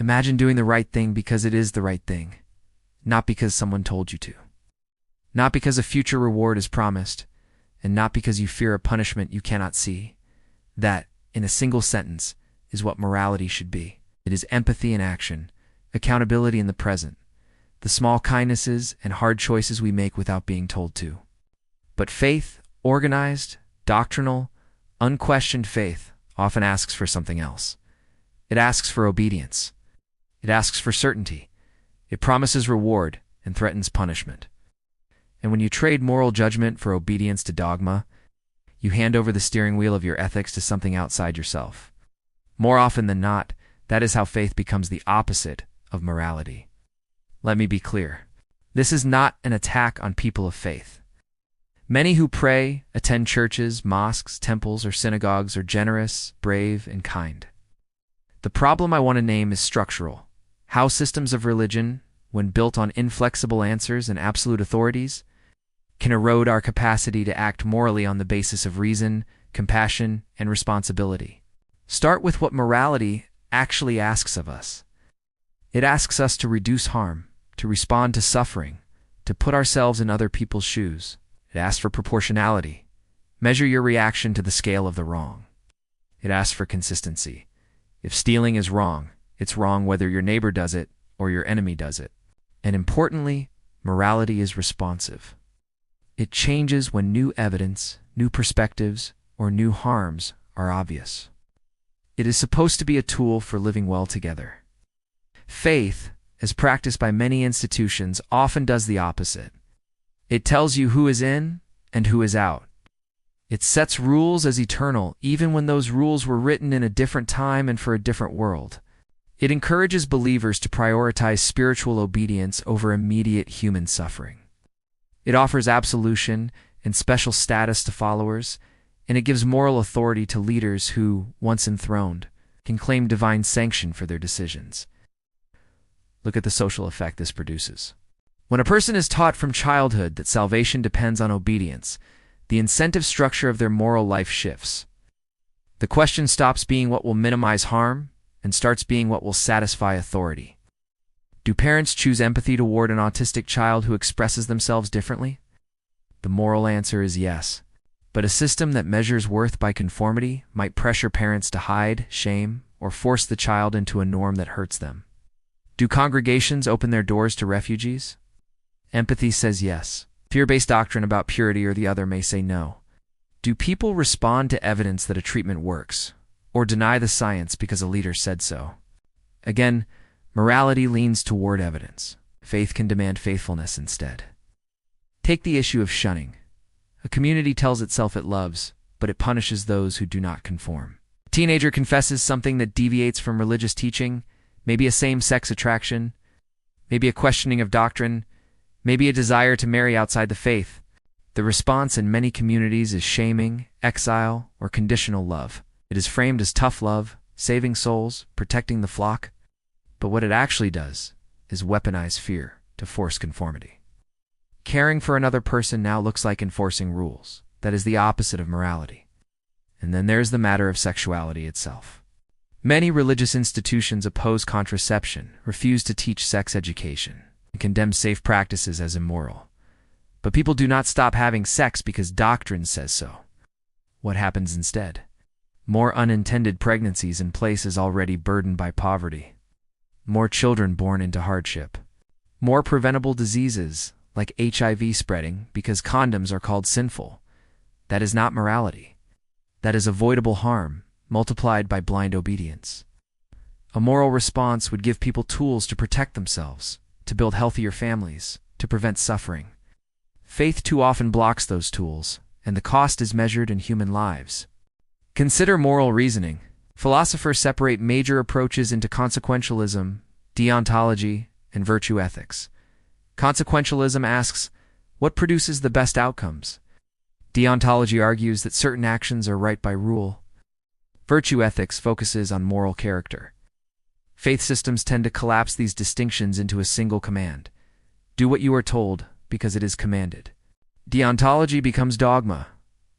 Imagine doing the right thing because it is the right thing, not because someone told you to. Not because a future reward is promised, and not because you fear a punishment you cannot see. That, in a single sentence, is what morality should be. It is empathy in action, accountability in the present, the small kindnesses and hard choices we make without being told to. But faith, organized, doctrinal, unquestioned faith, often asks for something else. It asks for obedience. It asks for certainty. It promises reward and threatens punishment. And when you trade moral judgment for obedience to dogma, you hand over the steering wheel of your ethics to something outside yourself. More often than not, that is how faith becomes the opposite of morality. Let me be clear. This is not an attack on people of faith. Many who pray, attend churches, mosques, temples, or synagogues are generous, brave, and kind. The problem I want to name is structural. How systems of religion, when built on inflexible answers and absolute authorities, can erode our capacity to act morally on the basis of reason, compassion, and responsibility. Start with what morality actually asks of us. It asks us to reduce harm, to respond to suffering, to put ourselves in other people's shoes. It asks for proportionality. Measure your reaction to the scale of the wrong. It asks for consistency. If stealing is wrong, it's wrong whether your neighbor does it or your enemy does it. And importantly, morality is responsive. It changes when new evidence, new perspectives, or new harms are obvious. It is supposed to be a tool for living well together. Faith, as practiced by many institutions, often does the opposite. It tells you who is in and who is out. It sets rules as eternal, even when those rules were written in a different time and for a different world. It encourages believers to prioritize spiritual obedience over immediate human suffering. It offers absolution and special status to followers, and it gives moral authority to leaders who, once enthroned, can claim divine sanction for their decisions. Look at the social effect this produces. When a person is taught from childhood that salvation depends on obedience, the incentive structure of their moral life shifts. The question stops being what will minimize harm and starts being what will satisfy authority. Do parents choose empathy toward an autistic child who expresses themselves differently? The moral answer is yes. But a system that measures worth by conformity might pressure parents to hide, shame, or force the child into a norm that hurts them. Do congregations open their doors to refugees? Empathy says yes. Fear-based doctrine about purity or the other may say no. Do people respond to evidence that a treatment works, or deny the science because a leader said so? Again, morality leans toward evidence. Faith can demand faithfulness instead. Take the issue of shunning. A community tells itself it loves, but it punishes those who do not conform. A teenager confesses something that deviates from religious teaching, maybe a same-sex attraction, maybe a questioning of doctrine, maybe a desire to marry outside the faith. The response in many communities is shaming, exile, or conditional love. It is framed as tough love, saving souls, protecting the flock. But what it actually does is weaponize fear to force conformity. Caring for another person now looks like enforcing rules. That is the opposite of morality. And then there's the matter of sexuality itself. Many religious institutions oppose contraception, refuse to teach sex education, and condemn safe practices as immoral. But people do not stop having sex because doctrine says so. What happens instead? More unintended pregnancies in places already burdened by poverty. More children born into hardship. More preventable diseases, like HIV spreading, because condoms are called sinful. That is not morality. That is avoidable harm, multiplied by blind obedience. A moral response would give people tools to protect themselves, to build healthier families, to prevent suffering. Faith too often blocks those tools, and the cost is measured in human lives. Consider moral reasoning. Philosophers separate major approaches into consequentialism, deontology, and virtue ethics. Consequentialism asks, what produces the best outcomes? Deontology argues that certain actions are right by rule. Virtue ethics focuses on moral character. Faith systems tend to collapse these distinctions into a single command. Do what you are told, because it is commanded. Deontology becomes dogma.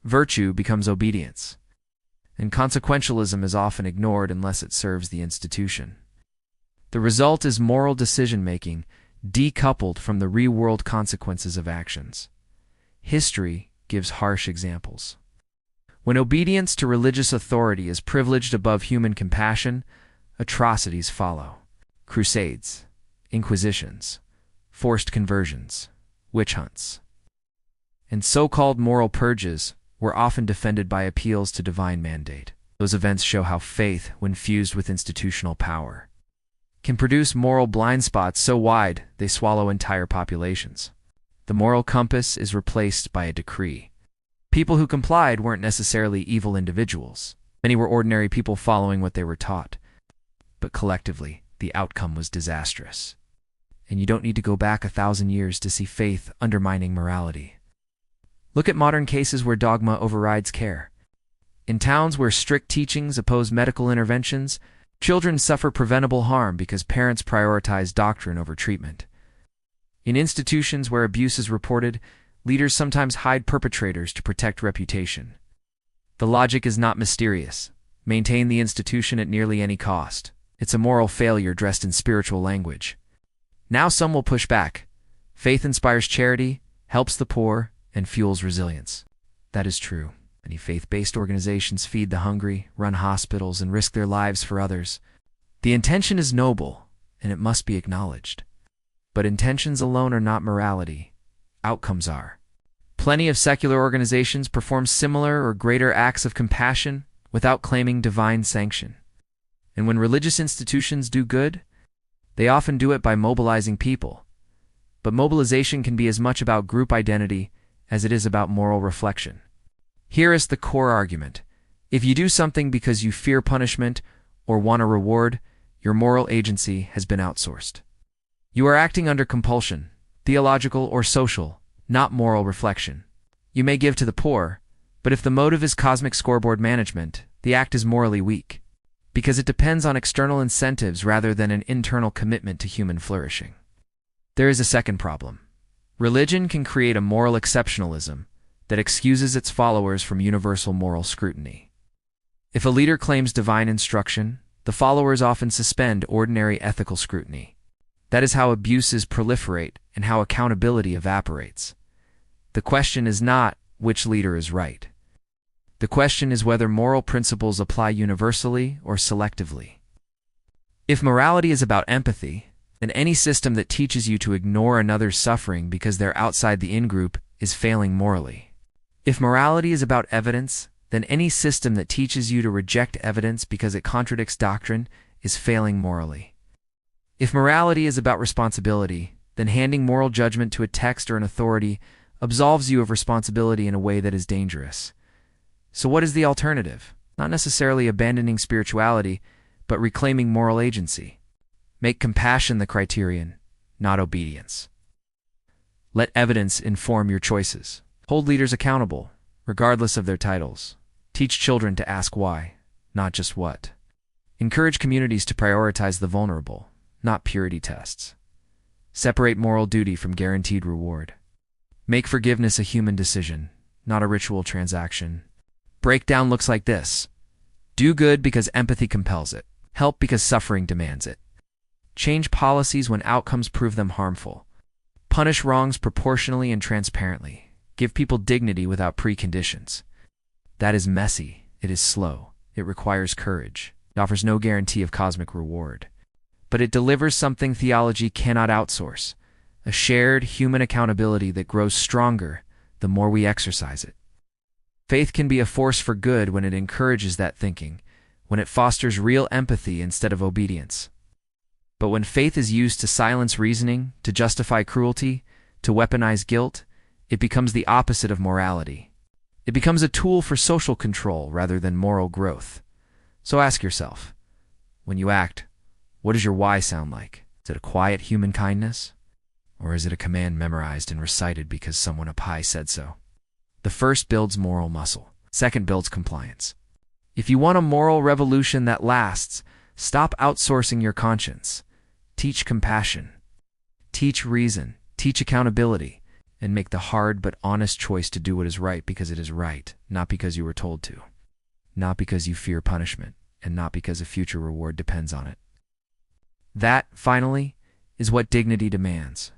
Virtue becomes obedience. And consequentialism is often ignored unless it serves the institution. The result is moral decision-making decoupled from the real-world consequences of actions. History gives harsh examples. When obedience to religious authority is privileged above human compassion, atrocities follow. Crusades, inquisitions, forced conversions, witch hunts, and so-called moral purges were often defended by appeals to divine mandate. Those events show how faith, when fused with institutional power, can produce moral blind spots so wide they swallow entire populations. The moral compass is replaced by a decree. People who complied weren't necessarily evil individuals. Many were ordinary people following what they were taught. But collectively, the outcome was disastrous. And you don't need to go back 1,000 years to see faith undermining morality. Look at modern cases where dogma overrides care. In towns where strict teachings oppose medical interventions, children suffer preventable harm because parents prioritize doctrine over treatment. In institutions where abuse is reported, leaders sometimes hide perpetrators to protect reputation. The logic is not mysterious. Maintain the institution at nearly any cost. It's a moral failure dressed in spiritual language. Now some will push back. Faith inspires charity, helps the poor, and fuels resilience. That is true. Many faith-based organizations feed the hungry, run hospitals, and risk their lives for others. The intention is noble, and it must be acknowledged. But intentions alone are not morality. Outcomes are. Plenty of secular organizations perform similar or greater acts of compassion without claiming divine sanction. And when religious institutions do good, they often do it by mobilizing people. But mobilization can be as much about group identity as it is about moral reflection. Here is the core argument. If you do something because you fear punishment or want a reward, your moral agency has been outsourced. You are acting under compulsion, theological or social, not moral reflection. You may give to the poor, but if the motive is cosmic scoreboard management, the act is morally weak, because it depends on external incentives rather than an internal commitment to human flourishing. There is a second problem. Religion can create a moral exceptionalism that excuses its followers from universal moral scrutiny. If a leader claims divine instruction, the followers often suspend ordinary ethical scrutiny. That is how abuses proliferate and how accountability evaporates. The question is not which leader is right. The question is whether moral principles apply universally or selectively. If morality is about empathy, then any system that teaches you to ignore another's suffering because they're outside the in-group is failing morally. If morality is about evidence, then any system that teaches you to reject evidence because it contradicts doctrine is failing morally. If morality is about responsibility, then handing moral judgment to a text or an authority absolves you of responsibility in a way that is dangerous. So what is the alternative? Not necessarily abandoning spirituality, but reclaiming moral agency. Make compassion the criterion, not obedience. Let evidence inform your choices. Hold leaders accountable, regardless of their titles. Teach children to ask why, not just what. Encourage communities to prioritize the vulnerable, not purity tests. Separate moral duty from guaranteed reward. Make forgiveness a human decision, not a ritual transaction. Breakdown looks like this. Do good because empathy compels it. Help because suffering demands it. Change policies when outcomes prove them harmful. Punish wrongs proportionally and transparently. Give people dignity without preconditions. That is messy. It is slow. It requires courage. It offers no guarantee of cosmic reward. But it delivers something theology cannot outsource, a shared human accountability that grows stronger the more we exercise it. Faith can be a force for good when it encourages that thinking, when it fosters real empathy instead of obedience. But when faith is used to silence reasoning, to justify cruelty, to weaponize guilt, it becomes the opposite of morality. It becomes a tool for social control rather than moral growth. So ask yourself, when you act, what does your why sound like? Is it a quiet human kindness? Or is it a command memorized and recited because someone up high said so? The first builds moral muscle. Second builds compliance. If you want a moral revolution that lasts, stop outsourcing your conscience. Teach compassion. Teach reason. Teach accountability. And make the hard but honest choice to do what is right because it is right, not because you were told to. Not because you fear punishment, and not because a future reward depends on it. That, finally, is what dignity demands.